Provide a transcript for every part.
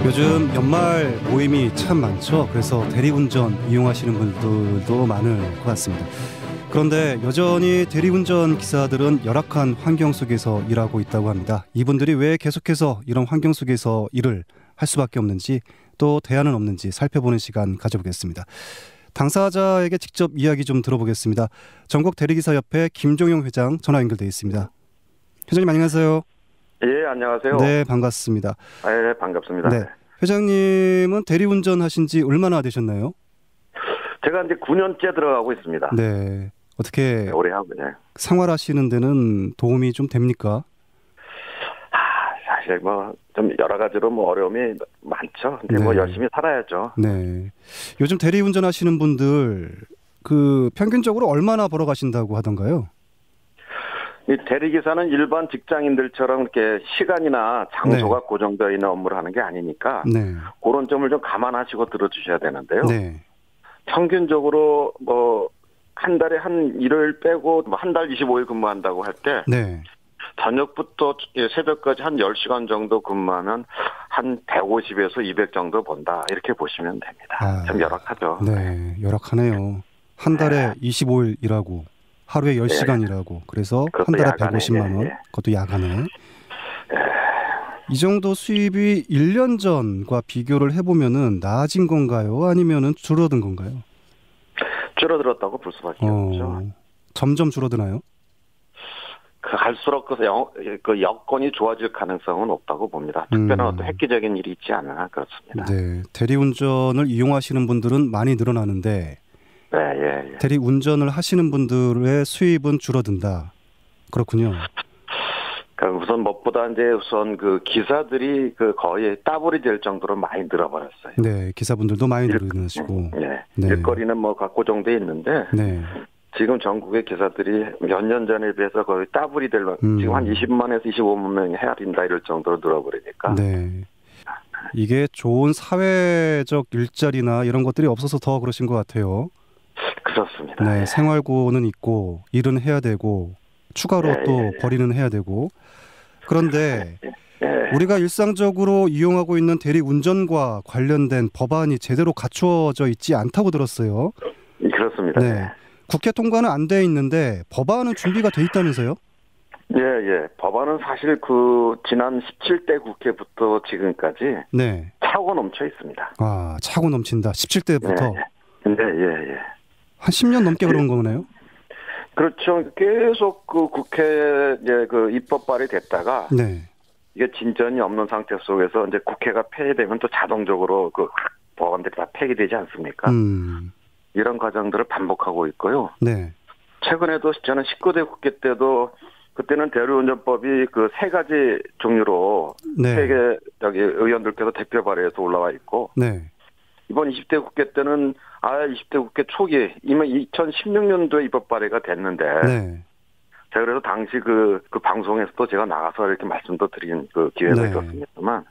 요즘 연말 모임이 참 많죠. 그래서 대리운전 이용하시는 분들도 많을 것 같습니다. 그런데 여전히 대리운전 기사들은 열악한 환경 속에서 일하고 있다고 합니다. 이분들이 왜 계속해서 이런 환경 속에서 일을 할 수밖에 없는지, 또 대안은 없는지 살펴보는 시간 가져보겠습니다. 당사자에게 직접 이야기 좀 들어보겠습니다. 전국대리기사협회 김종용 회장 전화 연결돼 있습니다. 회장님 안녕하세요. 예, 안녕하세요. 네, 반갑습니다. 네, 반갑습니다. 네, 회장님은 대리운전 하신 지 얼마나 되셨나요? 제가 이제 9년째 들어가고 있습니다. 네, 어떻게 오래 하고, 네. 생활하시는 데는 도움이 좀 됩니까? 사실 좀 여러 가지로 어려움이 많죠. 근데 네. 열심히 살아야죠. 네, 요즘 대리운전 하시는 분들 평균적으로 얼마나 벌어 가신다고 하던가요? 이 대리기사는 일반 직장인들처럼 이렇게 시간이나 장소가 고정되어 있는 업무를 하는 게 아니니까 네. 그런 점을 좀 감안하시고 들어주셔야 되는데요. 네. 평균적으로 한 달에 한 일요일 빼고 한 달 25일 근무한다고 할 때 네. 저녁부터 새벽까지 한 10시간 정도 근무하면 한 150에서 200 정도 번다. 이렇게 보시면 됩니다. 좀 열악하죠. 네, 열악하네요. 한 달에 25일 일하고 하루에 10시간 일하고 그래서 한 달에 야간에, 150만 원. 그것도 야간에. 이 정도 수입이 1년 전과 비교를 해보면은 나아진 건가요? 아니면은 줄어든 건가요? 줄어들었다고 볼 수밖에 없죠. 점점 줄어드나요? 갈수록 그 여건이 좋아질 가능성은 없다고 봅니다. 특별한 어떤 획기적인 일이 있지 않아 그렇습니다. 네, 대리운전을 이용하시는 분들은 많이 늘어나는데 예. 대리운전을 하시는 분들의 수입은 줄어든다. 그렇군요. 우선 무엇보다 우선 그 기사들이 거의 따블이 될 정도로 많이 늘어버렸어요. 네, 기사분들도 많이 늘어나시고. 네. 일거리는 고정돼 있는데. 네. 지금 전국의 기사들이 몇 년 전에 비해서 거의 따블이 지금 한 20만에서 25만 명이 해야 된다 이럴 정도로 늘어버리니까. 네. 이게 좋은 사회적 일자리나 이런 것들이 없어서 더 그러신 것 같아요. 그렇습니다. 네, 생활고는 있고 일은 해야 되고 추가로 또 벌이는 해야 되고. 그런데 우리가 일상적으로 이용하고 있는 대리운전과 관련된 법안이 제대로 갖추어져 있지 않다고 들었어요. 그렇습니다. 네. 국회 통과는 안 돼 있는데 법안은 준비가 돼 있다면서요? 예. 법안은 사실 지난 17대 국회부터 지금까지 차고 넘쳐 있습니다. 차고 넘친다. 17대부터. 네. 한 10년 넘게 그런 거네요? 그렇죠. 계속 국회 입법 발의 됐다가 이게 진전이 없는 상태 속에서 이제 국회가 폐회되면 또 자동적으로 법안들이 다 폐기되지 않습니까? 이런 과정들을 반복하고 있고요. 네. 최근에도 저는 19대 국회 때도 그때는 대리운전법이 3가지 종류로 세계 의원들께서 대표 발의해서 올라와 있고 이번 20대 국회 때는 20대 국회 초기 이미 2016년도에 입법 발의가 됐는데 제가 그래서 당시 그 방송에서도 제가 나가서 이렇게 말씀도 드린 기회가 있었습니다만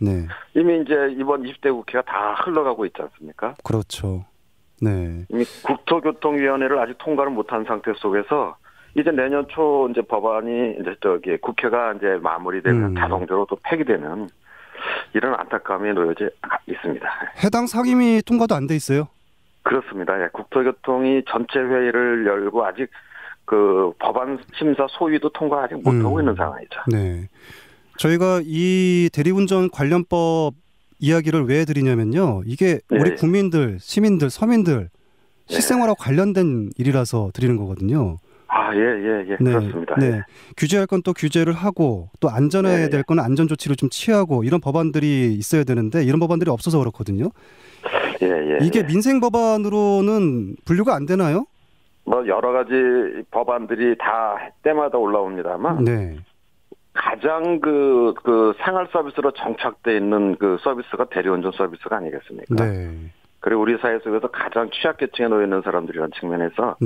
이미 이제 이번 20대 국회가 다 흘러가고 있지 않습니까? 그렇죠. 네. 이미 국토교통위원회를 아직 통과를 못한 상태 속에서 이제 내년 초 이제 법안이 이제 국회가 이제 마무리되면 자동적으로 또 폐기되는 이런 안타까움이 놓여져 있습니다. 해당 상임위 통과도 안 돼 있어요? 그렇습니다. 국토교통이 전체 회의를 열고 아직 법안 심사 소위도 통과 아직 못하고 있는 상황이죠. 네. 저희가 이 대리운전 관련법 이야기를 왜 드리냐면요. 이게 우리 국민들, 시민들, 서민들 실생활과 관련된 일이라서 드리는 거거든요. 그렇습니다. 규제할 건 또 규제를 하고 또 안전해야 될 건 안전 조치를 좀 취하고 이런 법안들이 있어야 되는데 이런 법안들이 없어서 그렇거든요. 이게 민생 법안으로는 분류가 안 되나요? 여러 가지 법안들이 다 때마다 올라옵니다만 가장 생활 서비스로 정착돼 있는 서비스가 대리운전 서비스가 아니겠습니까? 그리고 우리 사회 속에서 가장 취약계층에 놓여 있는 사람들이라는 측면에서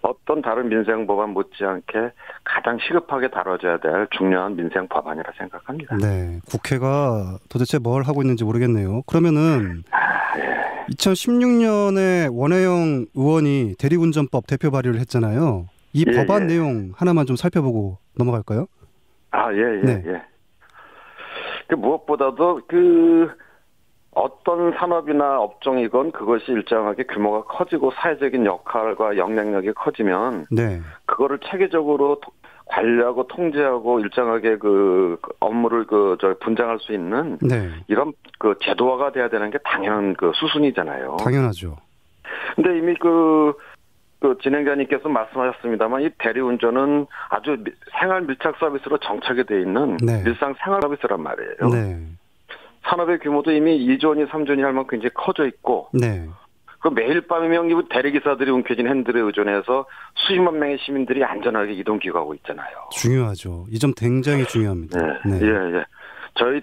어떤 다른 민생 법안 못지않게 가장 시급하게 다뤄져야 될 중요한 민생 법안이라 생각합니다. 네, 국회가 도대체 뭘 하고 있는지 모르겠네요. 그러면은 2016년에 원혜영 의원이 대리운전법 대표 발의를 했잖아요. 이 법안 내용 하나만 좀 살펴보고 넘어갈까요? 네. 무엇보다도 어떤 산업이나 업종이건 그것이 일정하게 규모가 커지고 사회적인 역할과 영향력이 커지면 네. 그거를 체계적으로 관리하고 통제하고 일정하게 업무를 분장할 수 있는 네. 이런 제도화가 돼야 되는 게 당연한 수순이잖아요. 당연하죠. 근데 이미 진행자님께서 말씀하셨습니다만 이 대리운전은 아주 생활 밀착 서비스로 정착이 돼 있는 네. 일상 생활 서비스란 말이에요. 네. 산업의 규모도 이미 2조니 3조니 할 만큼 이제 커져 있고, 네. 매일 밤이면 대리기사들이 움켜쥔 핸들에 의존해서 수십만 명의 시민들이 안전하게 이동 귀가하고 있잖아요. 중요하죠. 이 점 굉장히 중요합니다. 네. 예. 저희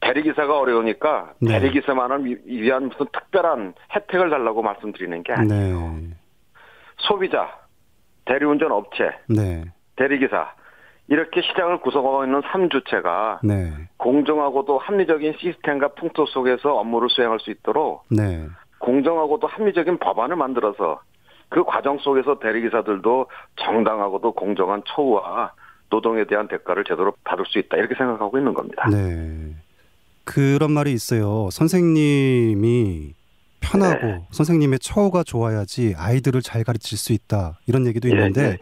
대리기사가 어려우니까 네. 대리기사만을 위한 무슨 특별한 혜택을 달라고 말씀드리는 게 아니에요. 네. 소비자, 대리운전 업체, 네. 대리기사 이렇게 시장을 구성하고 있는 3주체가 네. 공정하고도 합리적인 시스템과 풍토 속에서 업무를 수행할 수 있도록 네. 공정하고도 합리적인 법안을 만들어서 그 과정 속에서 대리기사들도 정당하고도 공정한 처우와 노동에 대한 대가를 제대로 받을 수 있다 이렇게 생각하고 있는 겁니다. 네. 그런 말이 있어요. 선생님이 편하고 네. 선생님의 처우가 좋아야지 아이들을 잘 가르칠 수 있다. 이런 얘기도 있는데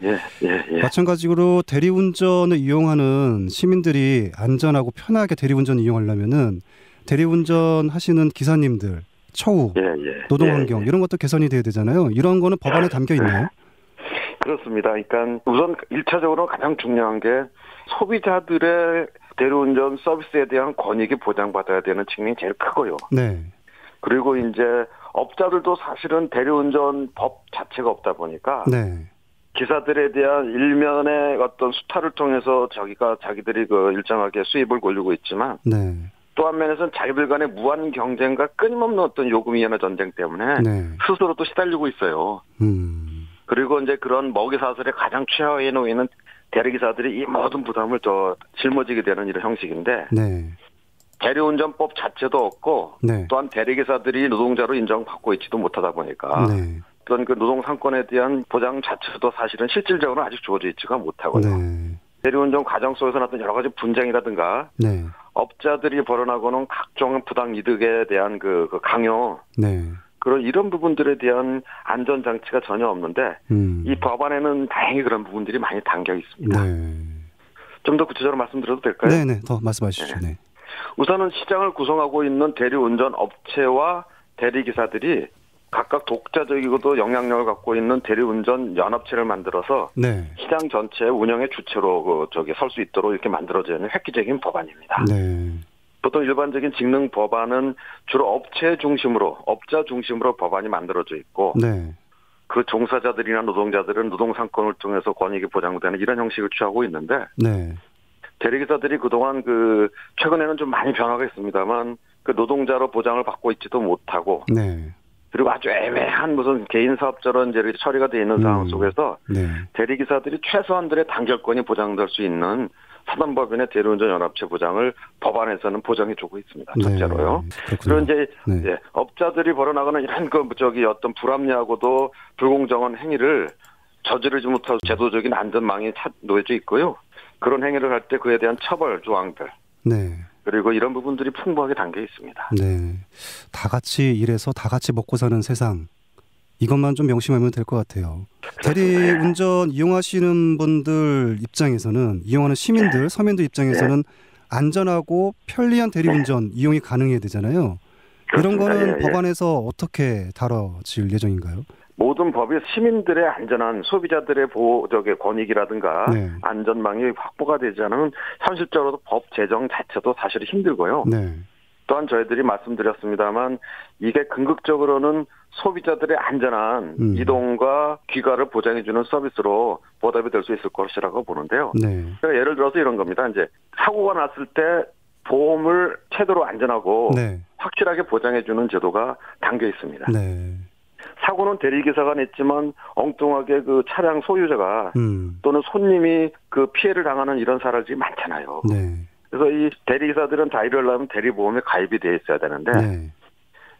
마찬가지로 대리운전을 이용하는 시민들이 안전하고 편하게 대리운전을 이용하려면은 대리운전 하시는 기사님들 처우, 노동환경 이런 것도 개선이 돼야 되잖아요. 이런 거는 법안에 담겨 있나요? 그렇습니다. 그러니까 우선 1차적으로 가장 중요한 게 소비자들의 대리운전 서비스에 대한 권익이 보장받아야 되는 측면이 제일 크고요. 네. 그리고 이제 업자들도 사실은 대리운전 법 자체가 없다 보니까 네. 기사들에 대한 일면의 어떤 수탈을 통해서 자기들이 일정하게 수입을 올리고 있지만 네. 또 한면에서는 자기들 간의 무한 경쟁과 끊임없는 어떤 요금 이연의 전쟁 때문에 스스로도 시달리고 있어요. 그리고 이제 그런 먹이사슬의 가장 최하위에 놓이는 대리기사들이 이 모든 부담을 짊어지게 되는 이런 형식인데 대리운전법 자체도 없고 또한 대리기사들이 노동자로 인정받고 있지도 못하다 보니까 어떤 노동상권에 대한 보장 자체도 사실은 실질적으로 아직 주어져 있지가 못하고요. 대리운전 과정 속에서 나타난 여러 가지 분쟁이라든가 업자들이 벌어나고는 각종 부당 이득에 대한 강요 그런 이런 부분들에 대한 안전장치가 전혀 없는데 이 법안에는 다행히 그런 부분들이 많이 담겨 있습니다. 좀 더 구체적으로 말씀드려도 될까요? 네네, 더 말씀하시죠. 네. 우선은 시장을 구성하고 있는 대리운전 업체와 대리기사들이 각각 독자적이고도 영향력을 갖고 있는 대리운전 연합체를 만들어서 시장 전체의 운영의 주체로 설 수 있도록 이렇게 만들어져 있는 획기적인 법안입니다. 보통 일반적인 직능 법안은 주로 업자 중심으로 법안이 만들어져 있고 그 종사자들이나 노동자들은 노동상권을 통해서 권익이 보장되는 이런 형식을 취하고 있는데 대리기사들이 그동안 최근에는 좀 많이 변화가 있습니다만 노동자로 보장을 받고 있지도 못하고 그리고 아주 애매한 무슨 개인 사업자로 이제 처리가 되어 있는 상황 속에서 대리기사들이 최소한들의 단결권이 보장될 수 있는 사단법인의 대리운전 연합체 보장을 법안에서는 보장해주고 있습니다. 첫째로요. 그리고 이제 업자들이 벌어나가는 이런 어떤 불합리하고도 불공정한 행위를 저지르지 못할 제도적인 안전망이 놓여져 있고요. 그런 행위를 할 때 그에 대한 처벌 조항들. 그리고 이런 부분들이 풍부하게 담겨 있습니다. 다 같이 일해서 다 같이 먹고 사는 세상. 이것만 좀 명심하면 될 것 같아요. 대리운전 이용하시는 분들 입장에서는 이용하는 시민들, 서민들 입장에서는 안전하고 편리한 대리운전 이용이 가능해야 되잖아요. 이런 거는 법안에서 어떻게 다뤄질 예정인가요? 모든 법이 시민들의 안전한 소비자들의 권익이라든가 안전망이 확보가 되지 않으면 현실적으로도 법 제정 자체도 사실 힘들고요. 또한 저희들이 말씀드렸습니다만 이게 궁극적으로는 소비자들의 안전한 이동과 귀가를 보장해주는 서비스로 보답이 될 수 있을 것이라고 보는데요. 그러니까 예를 들어서 이런 겁니다. 이제 사고가 났을 때 보험을 최대로 안전하고 확실하게 보장해주는 제도가 담겨 있습니다. 사고는 대리기사가 냈지만 엉뚱하게 차량 소유자가 또는 손님이 피해를 당하는 이런 사례들이 많잖아요. 그래서 이 대리기사들은 다 이러려면 대리보험에 가입이 돼 있어야 되는데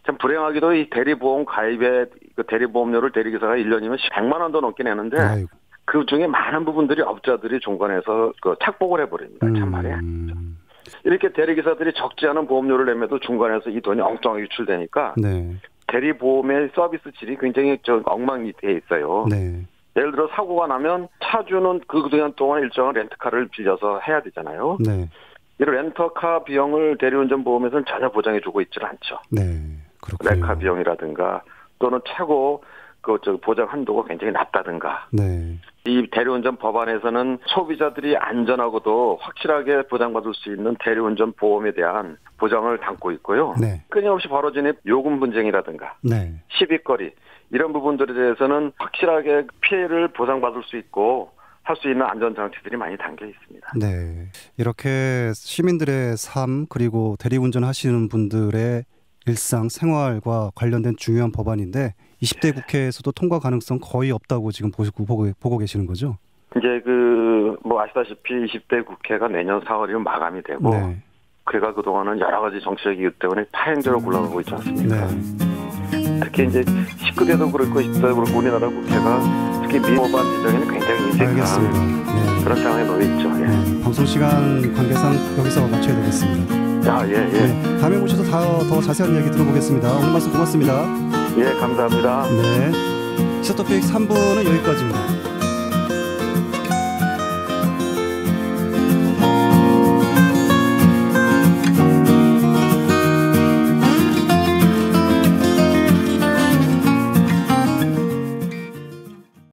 참 불행하게도 이 대리보험 가입에 대리보험료를 대리기사가 1년이면 100만 원도 넘게 내는데 그 중에 많은 부분들이 업자들이 중간에서 그 착복을 해버립니다. 참 말이야. 이렇게 대리기사들이 적지 않은 보험료를 내면도 중간에서 이 돈이 엉뚱하게 유출되니까 네. 대리보험의 서비스 질이 굉장히 엉망이 돼 있어요. 네. 예를 들어 사고가 나면 차주는 그 기간 동안 일정한 렌트카를 빌려서 해야 되잖아요. 네. 이런 렌터카 비용을 대리운전 보험에서는 전혀 보장해주고 있지는 않죠. 네, 그렇군요. 레카 비용이라든가 또는 최고 그 보장 한도가 굉장히 낮다든가. 네. 이 대리운전 법안에서는 소비자들이 안전하고도 확실하게 보장받을 수 있는 대리운전 보험에 대한 보장을 담고 있고요. 네. 끊임없이 벌어지는 요금 분쟁이라든가 네. 시비거리 이런 부분들에 대해서는 확실하게 피해를 보상받을 수 있고 할 수 있는 안전장치들이 많이 담겨 있습니다. 네, 이렇게 시민들의 삶 그리고 대리운전 하시는 분들의 일상 생활과 관련된 중요한 법안인데 20대 국회에서도 통과 가능성 거의 없다고 지금 보고 계시는 거죠? 이제 뭐 아시다시피 20대 국회가 내년 4월이면 마감이 되고 네. 그가 그동안은 여러 가지 정치적 이유 때문에 파행제로 굴러가고 있지 않습니까? 네. 특히 이제 19대도 그렇고 20대도 그렇고 우리나라 국회가 특히 민법안 제정에는 굉장히 인색한 네. 그런 상황에 놓여 있죠. 예. 네. 방송 시간 관계상 여기서 마쳐야 되겠습니다. 예. 네. 다음에 모셔서 더 자세한 이야기 들어보겠습니다. 오늘 말씀 고맙습니다. 예, 감사합니다. 네. 시사토픽 3부는 여기까지입니다.